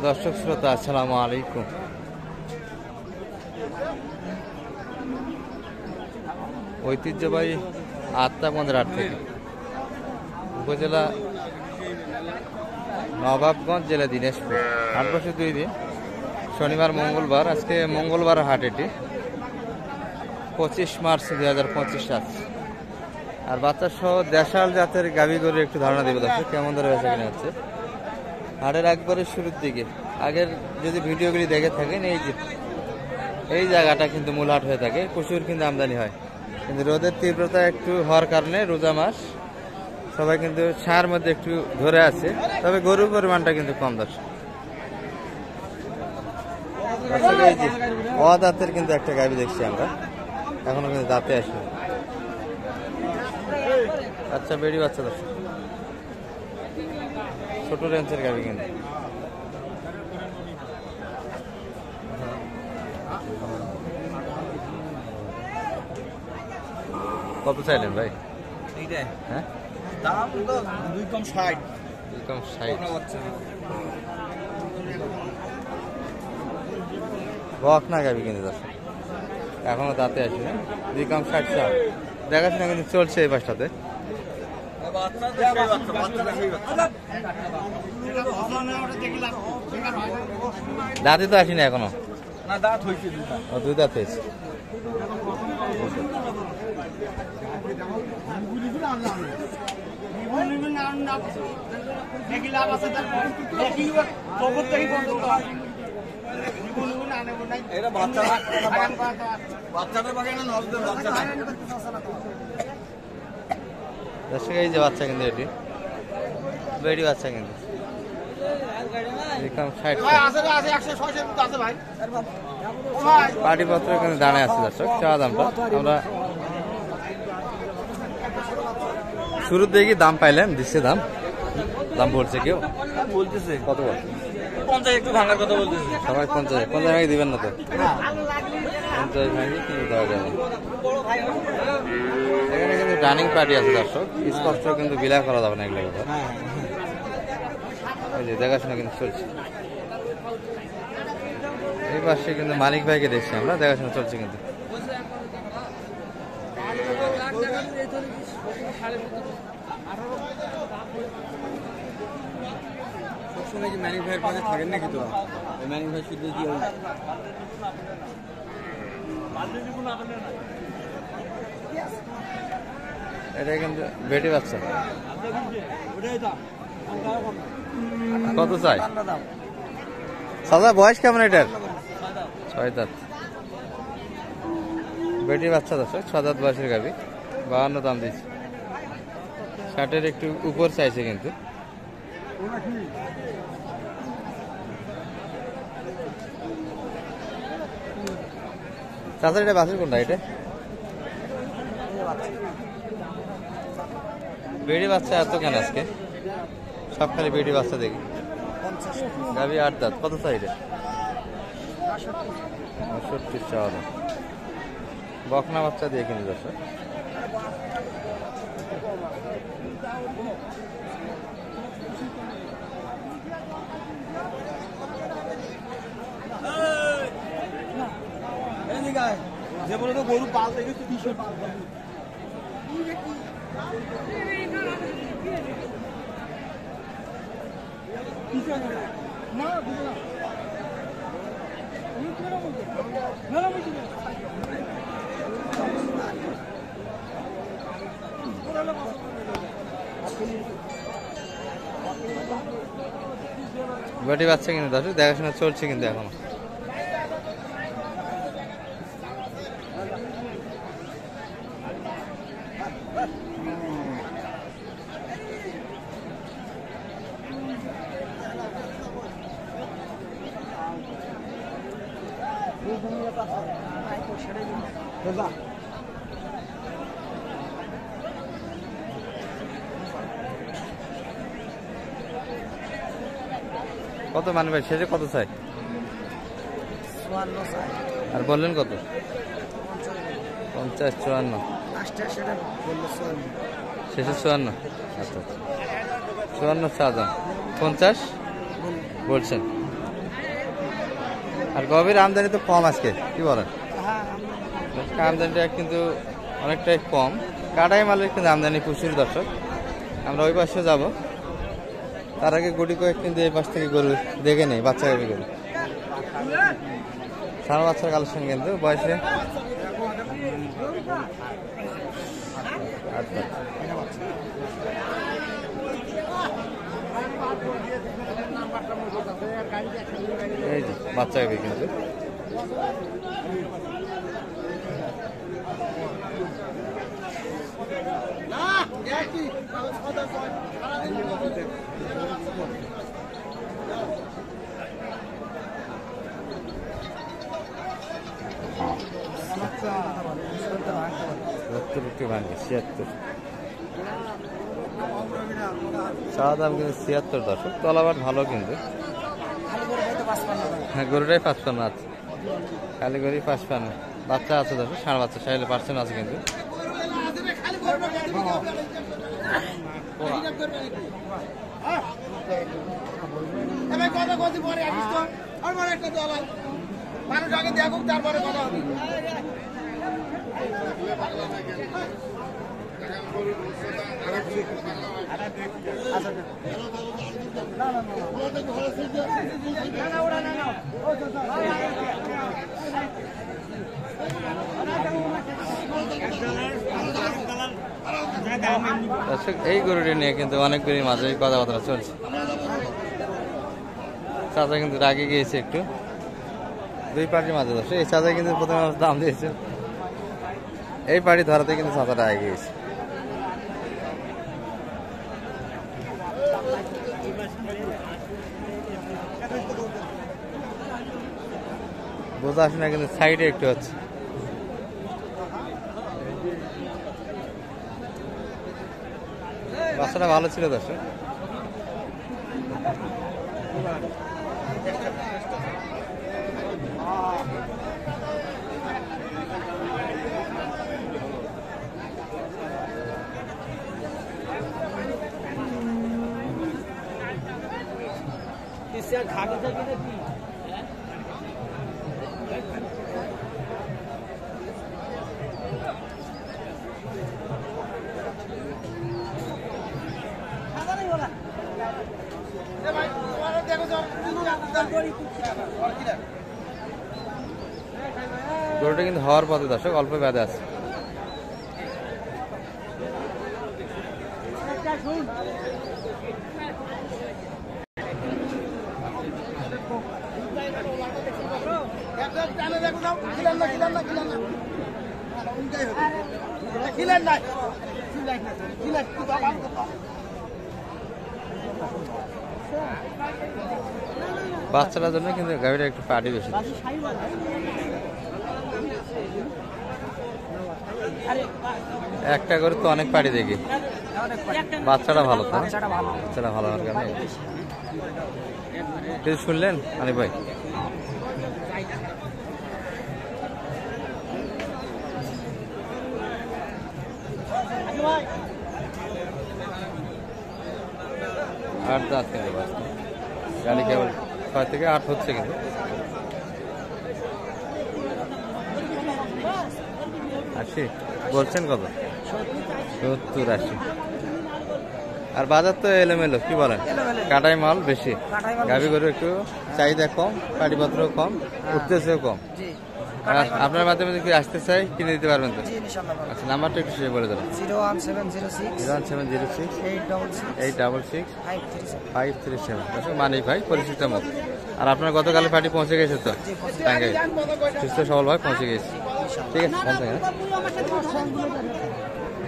দর্শক শ্রোতা আসসালামু আলাইকুম। ঐতিহ্যবাহী আত্মাগঞ্জ হাট থেকে উপজেলা নবাবগঞ্জ, জেলা দিনাজপুর। হাট বসে 2 দিন, শনিবার মঙ্গলবার। আজকে মঙ্গলবার হাট, এটি 25 মার্চ 2025 সাল। আর বাচ্চা সহ দেশাল জাতের গাভী গরু একটু ধারণা দেবে দর্শক, কেমন ধরে বেচা কিনে হচ্ছে হাটের একবারে শুরুর দিকে। আগের যদি ভিডিওগুলি দেখে থাকেন, এই জায়গাটা কিন্তু মূল হাট হয়ে থাকে, প্রচুর কিন্তু আমদানি হয়। কিন্তু রোদের তীব্রতা একটু হওয়ার কারণে রোজা মাস সবাই কিন্তু ছায়ার মধ্যে একটু ধরে আছে, তবে গরুর পরিমাণটা কিন্তু কম দর্শক। এই যে অদাঁতের কিন্তু একটা গাভী দেখছি আমরা, এখনো কিন্তু দাঁতে আসে। আচ্ছা, বেড়ি বাচ্চা দর্শক, ছোট রেঞ্জের গাভী কিন্তু। কত চাইলেন ভাই? হ্যাঁ, দাম তো 2 কম 60। বক না গাবি কিন্তু দর্শক, এখনো দাঁতে আসি না। 2 কম 60 দেখাশোনা কিন্তু চলছে এই পাশটাতে। দাঁতে তো আসি না এখনো। না, দাঁত হয়েছে 2 দাঁত হয়েছে। দর্শক এই যে বাচ্চা কিন্তু, এটি বেড়ি বাচ্চা কিন্তু। পাটিপত্র কিন্তু দাঁড়ায় আছে দর্শক। চাওয়া দামটা আমরা শুরুর দিকে দাম পাইলেন, দিচ্ছে দাম বলছে কেউ, বলতেছে কত বল? 50 একটু ভাঙার কথা বলতেছে সবাই 50 ভাঙে দিবেন না তো? 50 ভাঙে কিন্তু দেওয়া যাবে। এখানে কিন্তু রানিং পার্টি আছে দর্শক, স্পষ্ট কিন্তু বিলা করা যাবে না এগুলো কথা। ওই যে দেখাশোনা কিন্তু চলছে। এই পাশে কিন্তু মালিক ভাইকে দেখছি আমরা, দেখাশোনা চলছে কিন্তু। সবসময় কি ম্যানিক ভাইয়ের পাশে থাকেন নাকি? তো ম্যানিক ভাই শুধু কি এটা কিন্তু বেটি বাচ্চা। কত চাই সাদা? বয়স কেমন এটার? 6 দাঁত বেটি বাচ্চা দর্শক, 6 দাঁত বয়সের গাভী। 52 দাম দিচ্ছে। 60-এর একটু উপর চাইছে কিন্তু। চাচা এটা বাছুর কোনটা? এটা বেড়ি বাচ্চা এত কেন আজকে? সব খালি বেড়ি বাচ্চা দেখি। গাভী 8 দাঁত। কত চাই এটা? 65 চাওয়া দাম। বকনা বাচ্চা দিয়ে কিনে দর্শক। যে বলে তো গরু পাল থেকে বেটি বাচ্চা কিন্তু দর্শক, দেখাশোনা চলছে কিন্তু এখনো। কত মানে ভাই শেষে কত চাই? আর বললেন কত? 50 54 শেষে 54। আচ্ছা 54 চা দাম, 50 বলছেন। আর গভীর আমদানি তো কম আজকে, কি বলেন? আমদানিটা কিন্তু অনেকটাই কম। কাটাই মালের কিন্তু আমদানি প্রচুর দর্শক। আমরা ওই পাশে যাব, তার আগে গুটি কয়েক কিন্তু এই পাশ থেকে গরু দেখে নেই। বাচ্চা গাবি গরু, সারা বাচ্চার কালেকশন কিন্তু বয়সে এই যে বাচ্চা গাবি কিন্তু ভাঙবে 76, চা দাম কিন্তু 76 দর্শক। তলাবার ভালো কিন্তু, হ্যাঁ গরুটাই 55 আছে, খালি গরুই 55। বাচ্চা আছে দর্শক, ষাঁড় বাচ্চা, সাইলে পার্সেন্ট আছে কিন্তু। মানুষ আগে দেখুক, তারপরে কথা হবে। এই গরুটি নিয়ে কিন্তু অনেকগুলির মাঝে কথাবার্তা চলছে। চাচা কিন্তু রাগে গিয়েছে একটু, দুই পার্টির মাঝে দর্শক। এই চাচা কিন্তু প্রথমে দাম দিয়েছে, এই পার্টি ধরাতে কিন্তু চাচাটা আগে গিয়েছে। বোঝা আসে না কিন্তু সাইডে একটু হচ্ছে। বাচ্চাটা ভালো ছিল দর্শক। গরুটা কিন্তু হওয়ার পথে দর্শক, অল্প ব্যাধে আছে। বাচ্চাটার জন্য কিন্তু গাড়িটা একটু পাটি বেশি। একটা করে তো অনেক পাটি দেখি, বাচ্চাটা ভালো, তো বাচ্চাটা ভালো হওয়ার কারণে। কিছু শুনলেন আরে ভাই? আট দাঁত কিন্তু গাড়ি কেবল 6 থেকে 8 হচ্ছে কিন্তু। আশি বলছেন কত? 70, 80। আর বাজার তো এলোমেলো, কি বলেন? কাটাই মাল বেশি, গাভী গরু একটু চাহিদা কম, পাটিপত্র কম, উঠতেছেও কম। আপনার মাধ্যমে যদি আসতে চাই কিনে দিতে পারবেন তো? আচ্ছা, নাম্বারটা একটু শেয়ার করে দেবেন। 01706 866 537। মানিক ভাই, পরিচিত মুখ। আর আপনার গতকালে পার্টি পৌঁছে গেছে তো? সুস্থ সবল ভাই পৌঁছে গেছে। ঠিক আছে,